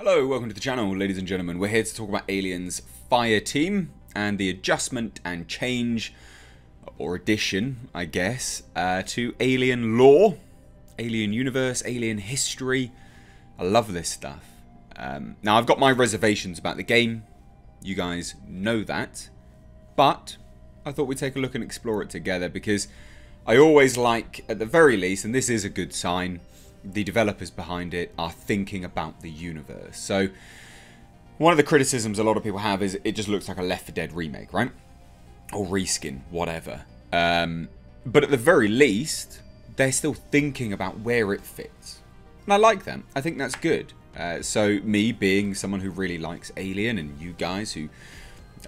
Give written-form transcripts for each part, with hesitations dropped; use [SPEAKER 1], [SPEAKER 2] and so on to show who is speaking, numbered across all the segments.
[SPEAKER 1] Hello, welcome to the channel, ladies and gentlemen. We're here to talk about Aliens Fireteam and the adjustment and change, or addition, I guess, to alien lore, alien universe, alien history. I love this stuff. Now, I've got my reservations about the game. You guys know that. But I thought we'd take a look and explore it together because I always like, at the very least, and this is a good sign, the developers behind it are thinking about the universe. So one of the criticisms a lot of people have is it just looks like a Left 4 Dead remake, right? Or reskin, whatever. But at the very least, they're still thinking about where it fits. And I like that. I think that's good. So me being someone who really likes Alien, and you guys who,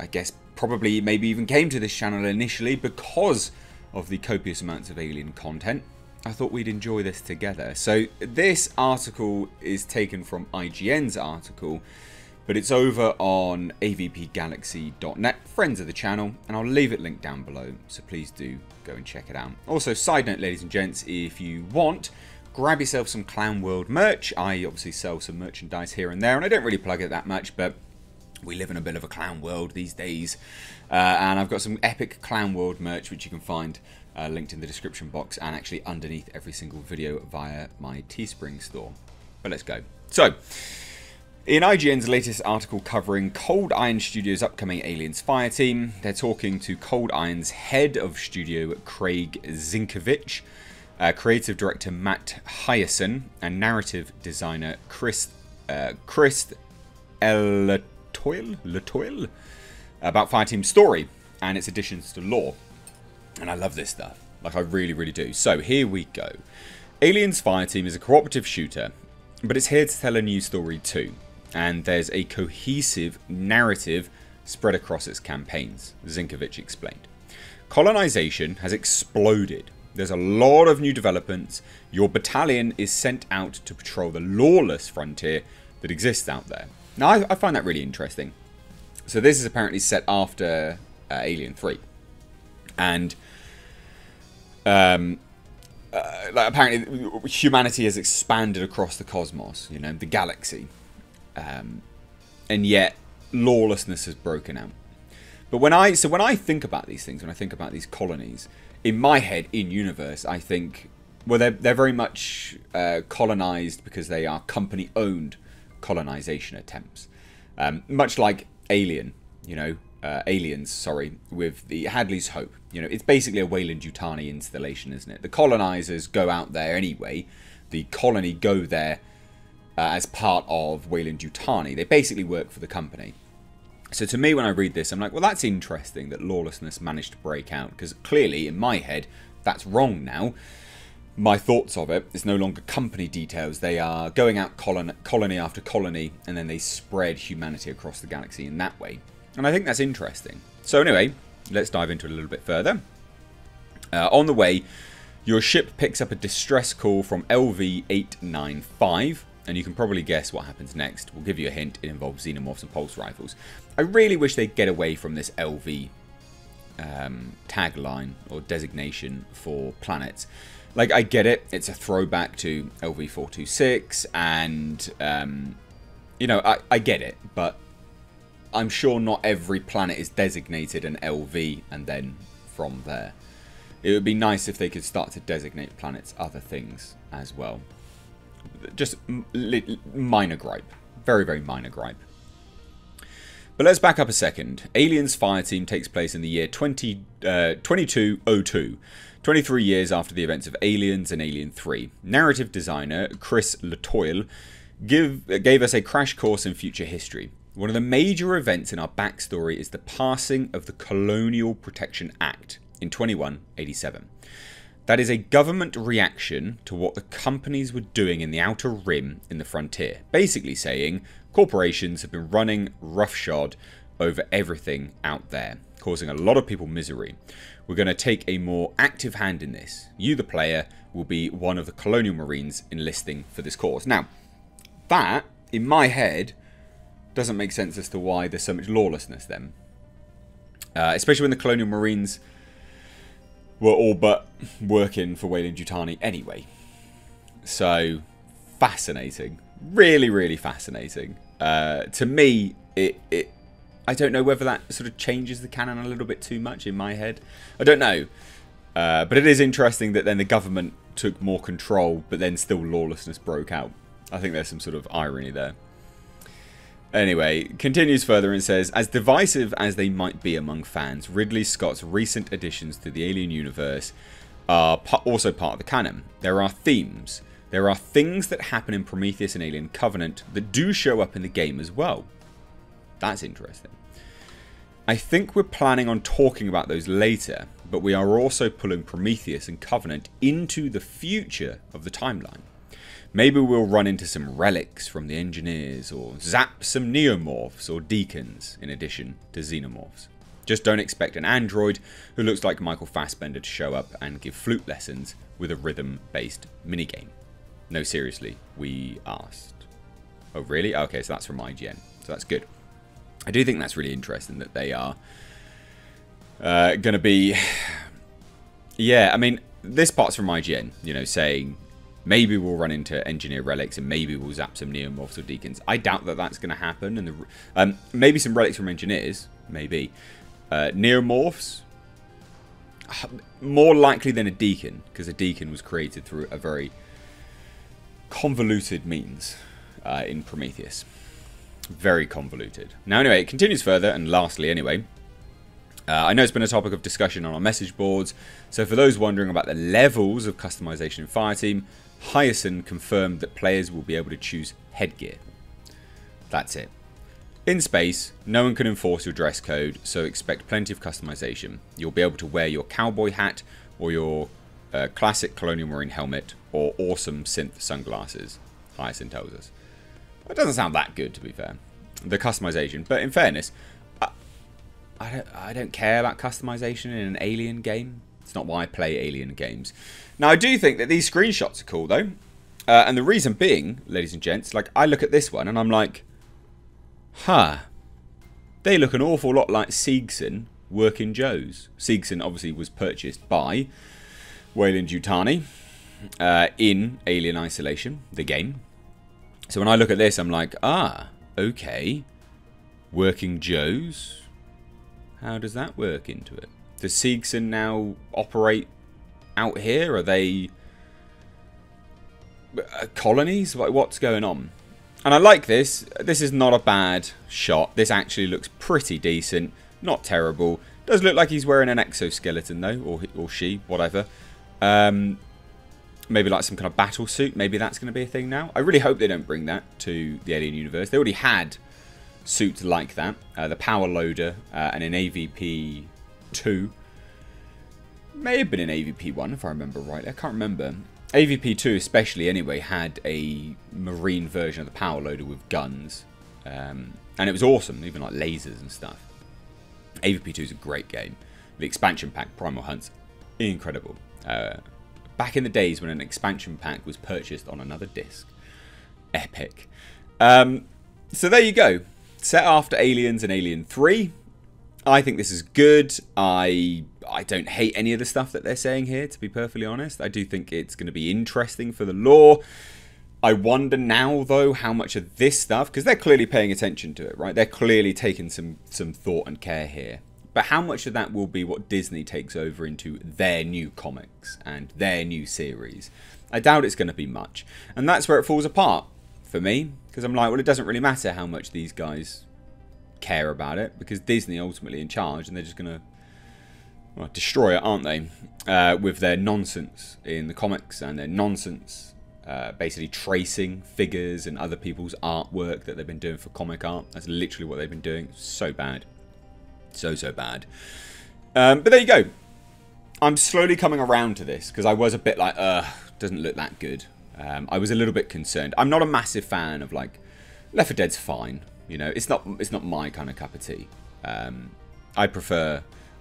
[SPEAKER 1] I guess, probably maybe even came to this channel initially because of the copious amounts of Alien content, I thought we'd enjoy this together. So this article is taken from IGN's article, but it's over on avpgalaxy.net, friends of the channel, and I'll leave it linked down below, so please do go and check it out. Also, side note, ladies and gents, if you want, grab yourself some Clown World merch. I obviously sell some merchandise here and there, and I don't really plug it that much, but we live in a bit of a clown world these days, and I've got some epic Clown World merch which you can find linked in the description box and actually underneath every single video via my Teespring store. But let's go. So, in IGN's latest article covering Cold Iron Studios' upcoming Aliens Fireteam, they're talking to Cold Iron's head of studio, Craig Zinkovich, creative director Matt Hyacin, and narrative designer Chris Latoile about Fireteam's story and its additions to lore. And I love this stuff. Like, I really, really do. So, here we go. Aliens Fireteam is a cooperative shooter, but it's here to tell a new story too. And there's a cohesive narrative spread across its campaigns, Zinkovich explained. Colonization has exploded. There's a lot of new developments. Your battalion is sent out to patrol the lawless frontier that exists out there. Now, I find that really interesting. So this is apparently set after Alien 3. And like, apparently humanity has expanded across the cosmos, you know, the galaxy. And yet lawlessness has broken out. But when I think about these things, when I think about these colonies, in my head, in universe, I think, well, they're very much colonized because they are company-owned colonization attempts. Much like Alien, you know, Aliens, sorry, with the Hadley's Hope. You know, it's basically a Weyland-Yutani installation, isn't it? The colonizers go out there anyway. The colony go there as part of Weyland-Yutani. They basically work for the company. So to me, when I read this, I'm like, well, that's interesting that lawlessness managed to break out. Because clearly, in my head, that's wrong now. My thoughts of it is no longer company details. They are going out colony after colony, and then they spread humanity across the galaxy in that way. And I think that's interesting. So anyway, let's dive into it a little bit further. On the way, your ship picks up a distress call from LV-895, and you can probably guess what happens next. We'll give you a hint. It involves xenomorphs and pulse rifles. I really wish they'd get away from this LV tagline or designation for planets. Like, I get it. It's a throwback to LV-426, and, you know, I get it, but I'm sure not every planet is designated an LV and then from there. It would be nice if they could start to designate planets other things as well. Just minor gripe. Very, very minor gripe. But let's back up a second. Aliens Fireteam takes place in the year 2202. 23 years after the events of Aliens and Alien 3. Narrative designer Chris Latoile gave us a crash course in future history. One of the major events in our backstory is the passing of the Colonial Protection Act in 2187. That is a government reaction to what the companies were doing in the Outer Rim in the frontier. Basically saying corporations have been running roughshod over everything out there, causing a lot of people misery. We're going to take a more active hand in this. You, the player, will be one of the Colonial Marines enlisting for this cause. Now, that, in my head, doesn't make sense as to why there's so much lawlessness then. Especially when the Colonial Marines were all but working for Weyland-Yutani anyway. So, fascinating. Really, really fascinating. To me, I don't know whether that sort of changes the canon a little bit too much in my head. I don't know. But it is interesting that then the government took more control, but then still lawlessness broke out. I think there's some sort of irony there. Anyway, continues further and says, as divisive as they might be among fans, Ridley Scott's recent additions to the Alien universe are also part of the canon. There are themes. There are things that happen in Prometheus and Alien Covenant that do show up in the game as well. That's interesting. I think we're planning on talking about those later, but we are also pulling Prometheus and Covenant into the future of the timeline. Maybe we'll run into some relics from the engineers, or zap some neomorphs or deacons in addition to xenomorphs. Just don't expect an android who looks like Michael Fassbender to show up and give flute lessons with a rhythm-based minigame. No, seriously, we asked. Oh, really? Okay, so that's from IGN. So that's good. I do think that's really interesting that they are going to be... Yeah, I mean, this part's from IGN, you know, saying maybe we'll run into engineer relics and maybe we'll zap some neomorphs or deacons. I doubt that that's going to happen. And maybe some relics from engineers, maybe. Neomorphs, more likely than a deacon, because a deacon was created through a very convoluted means in Prometheus. Very convoluted. Now, anyway, it continues further, and lastly, anyway, I know it's been a topic of discussion on our message boards, so for those wondering about the levels of customization in Fireteam, Hyacin confirmed that players will be able to choose headgear. That's it. In space, no one can enforce your dress code, so expect plenty of customization. You'll be able to wear your cowboy hat, or your classic Colonial Marine helmet, or awesome synth sunglasses, Hyacin tells us. It doesn't sound that good, to be fair, the customization. But in fairness, I don't care about customization in an Alien game. It's not why I play Alien games. Now, I do think that these screenshots are cool, though. And the reason being, ladies and gents, like, I look at this one and I'm like, huh, they look an awful lot like Seegson Working Joes. Seegson obviously was purchased by Weyland-Yutani in Alien Isolation, the game. So when I look at this, I'm like, ah, okay. Working Joes? How does that work into it? Does Seegson now operate out here? Are they colonies? What's going on? And I like this. This is not a bad shot. This actually looks pretty decent. Not terrible. Does look like he's wearing an exoskeleton, though. Or she, whatever. Maybe like some kind of battle suit. Maybe that's going to be a thing now. I really hope they don't bring that to the Alien universe. They already had suits like that. The power loader and in AVP 2. May have been in AVP 1 if I remember rightly. I can't remember. AVP 2 especially anyway had a marine version of the power loader with guns. And it was awesome. Even like lasers and stuff. AVP 2 is a great game. The expansion pack, Primal Hunt's incredible. Back in the days when an expansion pack was purchased on another disc. Epic. So there you go. Set after Aliens and Alien 3. I think this is good. I don't hate any of the stuff that they're saying here, to be perfectly honest. I do think it's going to be interesting for the lore. I wonder now, though, how much of this stuff, because they're clearly paying attention to it, right? They're clearly taking some thought and care here. But how much of that will be what Disney takes over into their new comics and their new series? I doubt it's going to be much. And that's where it falls apart for me. Because I'm like, well, it doesn't really matter how much these guys care about it. Because Disney ultimately in charge and they're just going to destroy it, aren't they? With their nonsense in the comics and their nonsense basically tracing figures and other people's artwork that they've been doing for comic art. That's literally what they've been doing. So bad. So bad. But there you go. I'm slowly coming around to this because I was a bit like, doesn't look that good. I was a little bit concerned. I'm not a massive fan of like Left 4 Dead's fine. You know, it's not my kind of cup of tea. I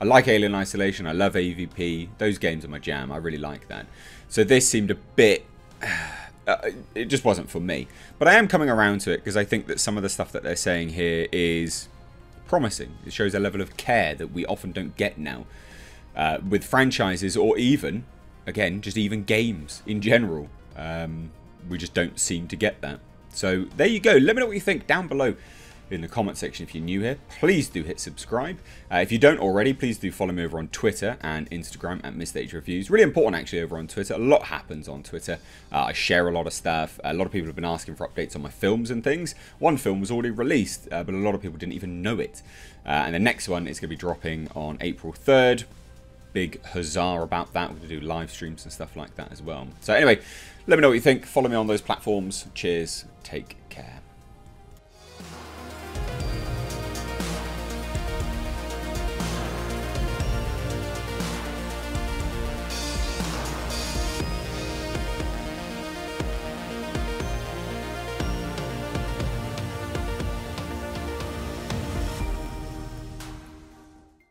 [SPEAKER 1] like Alien Isolation. I love AVP. Those games are my jam. I really like that. So this seemed a bit. It just wasn't for me. But I am coming around to it because I think that some of the stuff that they're saying here is promising. It shows a level of care that we often don't get now with franchises or even, again, just even games in general. We just don't seem to get that. So there you go. Let me know what you think down below in the comment section. If you're new here, please do hit subscribe. If you don't already, please do follow me over on Twitter and Instagram at Mr. Reviews. Really important actually over on Twitter. A lot happens on Twitter. I share a lot of stuff. A lot of people have been asking for updates on my films and things. One film was already released, but a lot of people didn't even know it. And the next one is going to be dropping on April 3rd. Big huzzah about that. We're going to do live streams and stuff like that as well. So anyway, let me know what you think. Follow me on those platforms. Cheers. Take care.